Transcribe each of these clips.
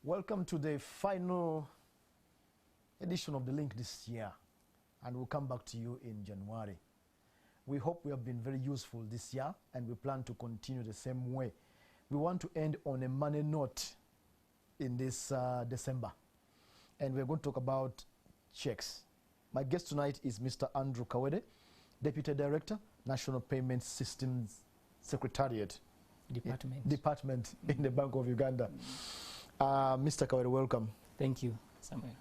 Welcome to the final edition of The Link this year, and we'll come back to you in January. We hope we have been very useful this year, and we plan to continue the same way. We want to end on a money note in this December, and we're going to talk about checks. My guest tonight is Mr. Andrew Kawede, Deputy Director, National Payment Systems Secretariat Department in the Bank of Uganda. Mr. Kawede, welcome. Thank you, Samuel.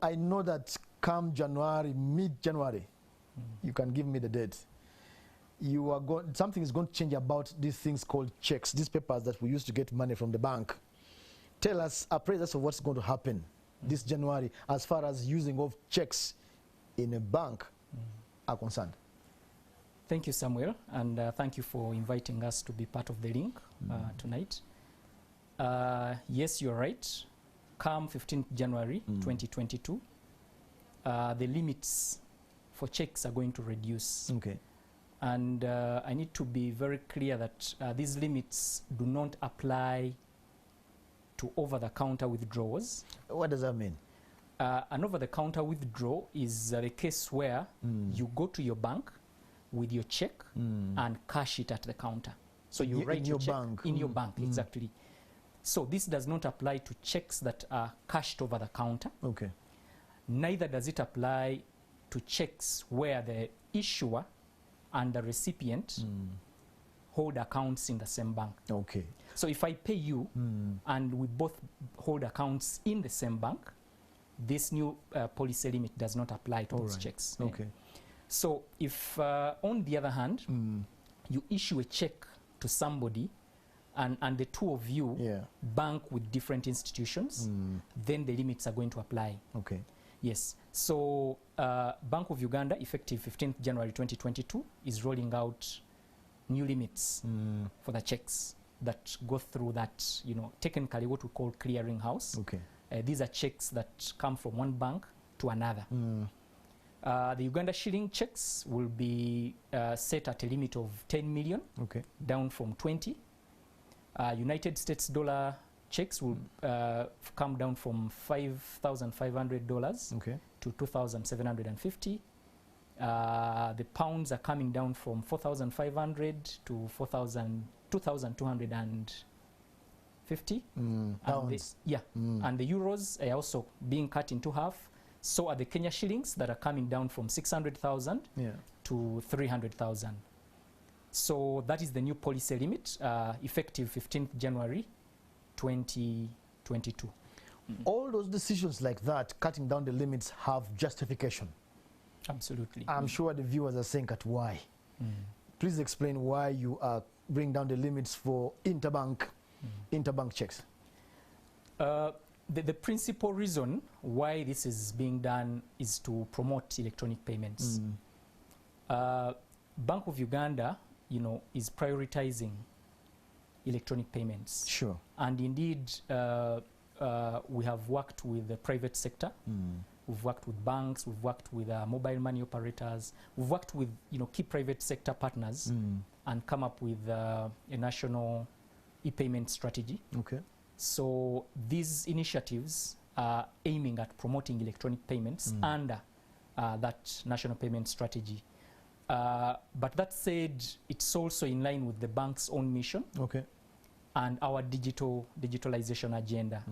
I know that come January, mid-January, you can give me the date. Something is going to change about these things called checks, these papers that we use to get money from the bank. Tell us, appraise us of what's going to happen this January as far as using of checks in a bank are concerned. Thank you, Samuel, and thank you for inviting us to be part of the link tonight. Yes, you're right. Come 15th January 2022, the limits for checks are going to reduce. Okay. And I need to be very clear that these limits do not apply to over-the-counter withdrawals. What does that mean? An over-the-counter withdrawal is the case where you go to your bank with your check and cash it at the counter. So you write your check in your bank, exactly. So this does not apply to checks that are cashed over the counter. Okay. Neither does it apply to checks where the issuer and the recipient hold accounts in the same bank. Okay. So if I pay you and we both hold accounts in the same bank, this new policy limit does not apply to those checks. Okay. So if, on the other hand, you issue a check to somebody and the two of you bank with different institutions, then the limits are going to apply. Okay. Yes. So Bank of Uganda, effective 15th January 2022, is rolling out new limits for the checks that go through that, technically what we call clearing house. Okay. These are checks that come from one bank to another. The Uganda shilling checks will be set at a limit of 10 million, down from 20. United States dollar checks will come down from $5,500 to $2,750. The pounds are coming down from 4,500 to 2,250. Pounds. And the euros are also being cut into half. So are the Kenya shillings that are coming down from 600,000 to 300,000. So that is the new policy limit, effective 15th January 2022. All those decisions like that, cutting down the limits, have justification. Absolutely. I'm sure the viewers are saying that why. Please explain why you are bringing down the limits for interbank checks. The principal reason why this is being done is to promote electronic payments. Bank of Uganda, is prioritizing electronic payments. Sure. And indeed, we have worked with the private sector. We've worked with banks. We've worked with mobile money operators. We've worked with key private sector partners and come up with a national e-payment strategy. Okay. So these initiatives are aiming at promoting electronic payments under that national payment strategy. But that said, it's also in line with the bank's own mission and our digitalization agenda.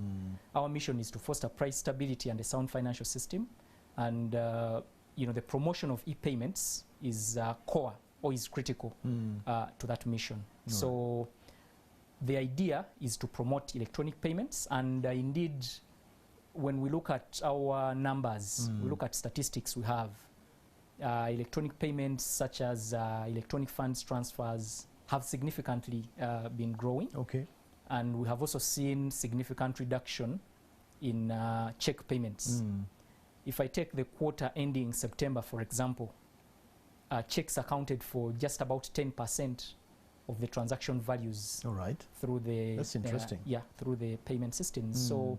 Our mission is to foster price stability and a sound financial system. And the promotion of e-payments is core or is critical to that mission. So the idea is to promote electronic payments, and indeed, when we look at our numbers, we look at statistics we have, electronic payments such as electronic funds transfers have significantly been growing. Okay. And we have also seen significant reduction in check payments. If I take the quarter ending September, for example, checks accounted for just about 10% of the transaction values. All right. Through the That's interesting. Through the payment systems. So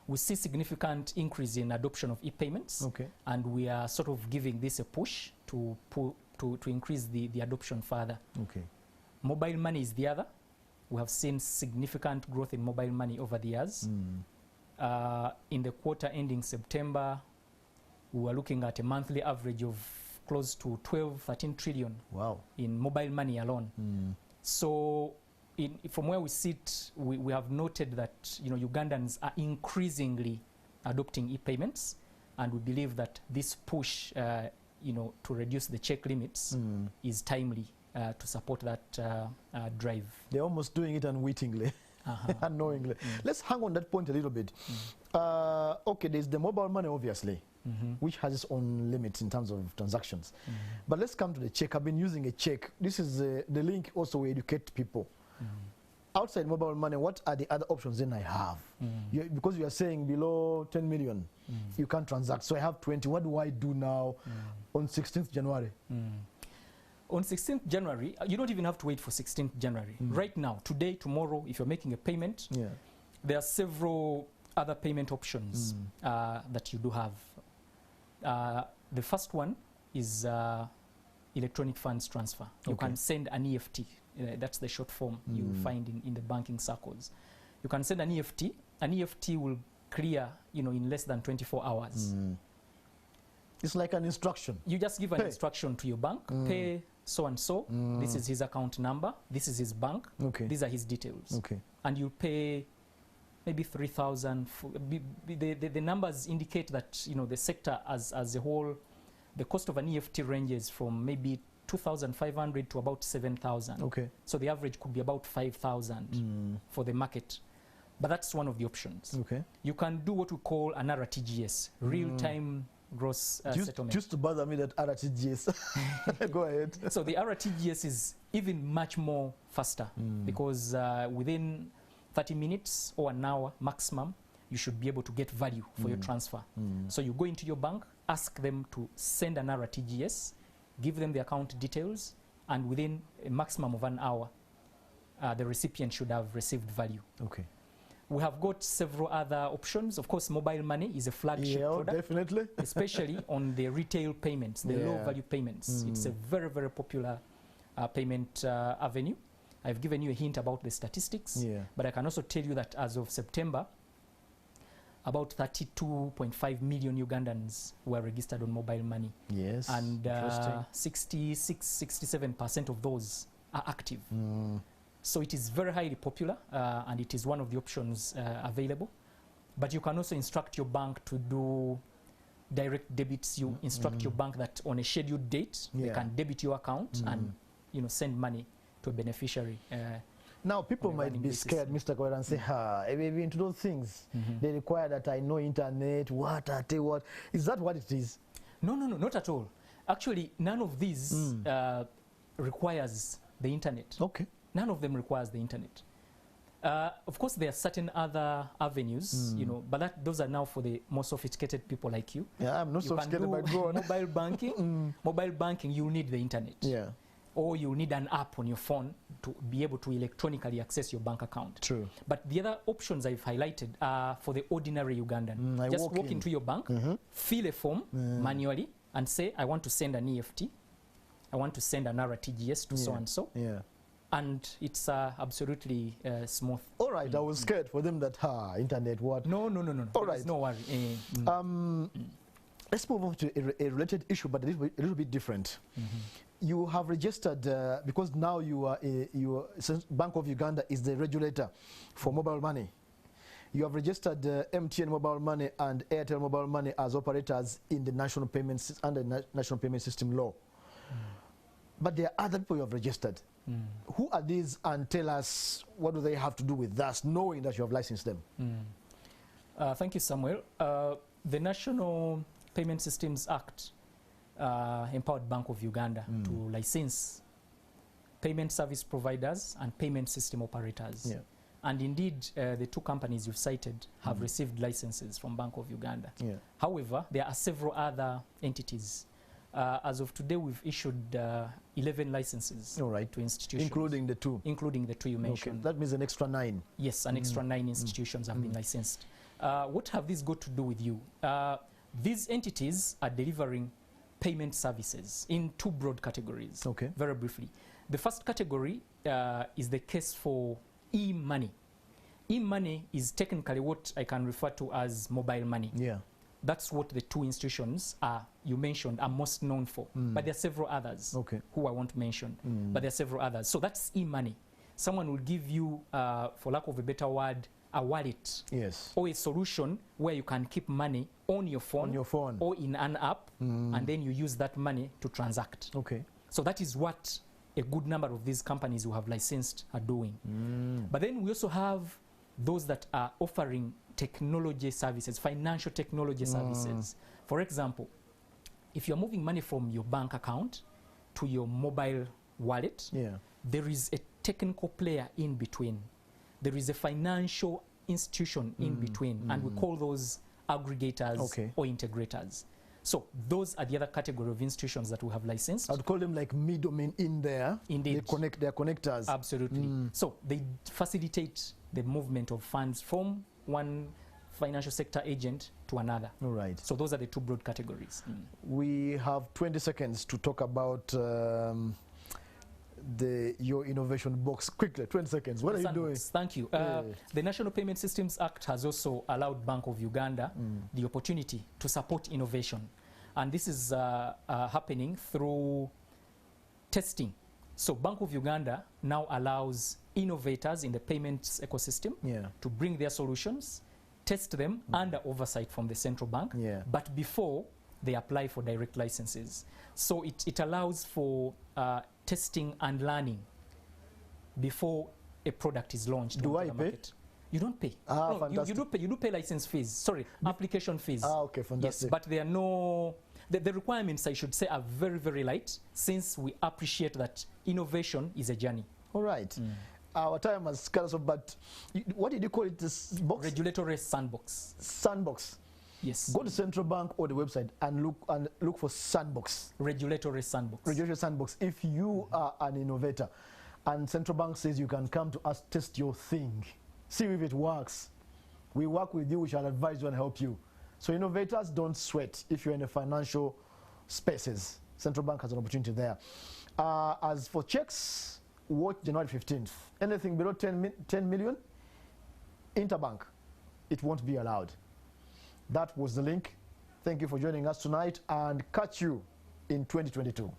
we see significant increase in adoption of e-payments, and we are sort of giving this a push to increase the adoption further. Okay. Mobile money is the other. we have seen significant growth in mobile money over the years. In the quarter ending September, we were looking at a monthly average of close to 12-13 trillion in mobile money alone. So from where we sit, we have noted that Ugandans are increasingly adopting e-payments, and we believe that this push to reduce the check limits is timely to support that drive. They're almost doing it unwittingly. Unknowingly. Let's hang on that point a little bit. Okay, there's the mobile money, obviously, which has its own limits in terms of transactions. But let's come to the check. I've been using a check. This is the link also will educate people. Outside mobile money, what are the other options then I have? Because you are saying below 10 million, you can't transact. So I have 20. What do I do now on 16th January? On 16th January, you don't even have to wait for 16th January. Right now, today, tomorrow, if you're making a payment, there are several other payment options that you do have. The first one is electronic funds transfer. You can send an EFT. That's the short form you find in the banking circles. You can send an EFT. An EFT will clear, in less than 24 hours. It's like an instruction. You just give an instruction to your bank, pay so and so. This is his account number. This is his bank. These are his details. And you pay maybe 3,000. The numbers indicate that the sector as a whole, the cost of an EFT ranges from maybe 2,500 to about 7,000. So the average could be about 5,000 for the market. But that's one of the options. You can do what we call an RTGS, real-time gross settlement. Just to bother me, that RTGS. Go ahead. So the RTGS is even much more faster because within 30 minutes or an hour maximum, you should be able to get value for your transfer. So you go into your bank, ask them to send an RTGS, give them the account details, and within a maximum of an hour, the recipient should have received value. We have got several other options. Of course, mobile money is a flagship product. Definitely. Especially on the retail payments, the low-value payments. It's a very, very popular payment avenue. I've given you a hint about the statistics, but I can also tell you that as of September, about 32.5 million Ugandans were registered on mobile money. And 67% of those are active. So it is very highly popular, and it is one of the options available. But you can also instruct your bank to do direct debits. You instruct your bank that on a scheduled date, they can debit your account and send money to a beneficiary. Now, people might be scared, Mr. Kawera, and say, maybe into those things, they require that I know internet, what. Is that what it is? No, not at all. Actually, none of these requires the internet. None of them requires the internet. Of course, there are certain other avenues, but those are now for the more sophisticated people like you. I'm not sophisticated, but go on. Mobile banking. Mobile banking, you'll need the internet. Or you'll need an app on your phone to be able to electronically access your bank account. But the other options I've highlighted are for the ordinary Ugandan. Just walk into your bank, fill a form manually, and say, I want to send an EFT. I want to send an RTGS to so and so. And it's absolutely smooth. All right, I was scared for them that, internet, what? No. All right. No worry. Let's move on to a related issue, but a little bit different. You have registered, because now since Bank of Uganda is the regulator for mobile money. You have registered MTN Mobile Money and Airtel Mobile Money as operators in the National Payments under National Payment System law. But there are other people you have registered. Who are these, and tell us what do they have to do with us, knowing that you have licensed them? Thank you, Samuel. The National Payment Systems Act empowered Bank of Uganda to license payment service providers and payment system operators. And indeed, the two companies you've cited have received licenses from Bank of Uganda. However, there are several other entities. As of today, we've issued 11 licenses to institutions. Including the two? Including the two you mentioned. That means an extra 9? Yes, an extra 9 institutions have been licensed. What have these got to do with you? These entities are delivering payment services in two broad categories. Very briefly. The first category is the case for e-money. E-money is technically what I can refer to as mobile money. Yeah. That's what the two institutions you mentioned are most known for. But there are several others who I won't mention. But there are several others. So that's e-money. Someone will give you, for lack of a better word, a wallet. Yes. Or a solution where you can keep money on your phone, or in an app, and then you use that money to transact. Okay. So that is what a good number of these companies who have licensed are doing. But then we also have those that are offering technology services, financial technology services. For example, if you're moving money from your bank account to your mobile wallet, there is a technical player in between. There is a financial institution in between, and we call those aggregators or integrators. So those are the other category of institutions that we have licensed. I'd call them like middlemen in there. Indeed. They're connectors. Absolutely. So they facilitate the movement of funds from one financial sector agent to another. All right. So those are the two broad categories. We have 20 seconds to talk about your innovation box. Quickly, 20 seconds. What are you doing? Thank you. The National Payment Systems Act has also allowed Bank of Uganda the opportunity to support innovation. And this is happening through testing. So Bank of Uganda now allows innovators in the payments ecosystem to bring their solutions, test them under oversight from the central bank, but before they apply for direct licenses. So it allows for testing and learning before a product is launched. Do I the pay? Market. You don't pay. Ah, No, fantastic. you do pay license fees. Sorry, application fees. Ah, okay, fantastic. Yes, but there are no... The requirements, I should say, are very, very light, since we appreciate that innovation is a journey. All right. Our time has cut us off, but what did you call it? This box? Regulatory sandbox. Sandbox. Yes. Go to Central Bank or the website and look for Sandbox. Regulatory sandbox. Regulatory Sandbox. If you are an innovator and Central Bank says you can come to us, test your thing, see if it works. We work with you, we shall advise you and help you. So innovators, don't sweat if you're in the financial spaces. Central Bank has an opportunity there. As for checks, watch January 15th. Anything below 10 million, interbank, it won't be allowed. That was the link. Thank you for joining us tonight, and catch you in 2022.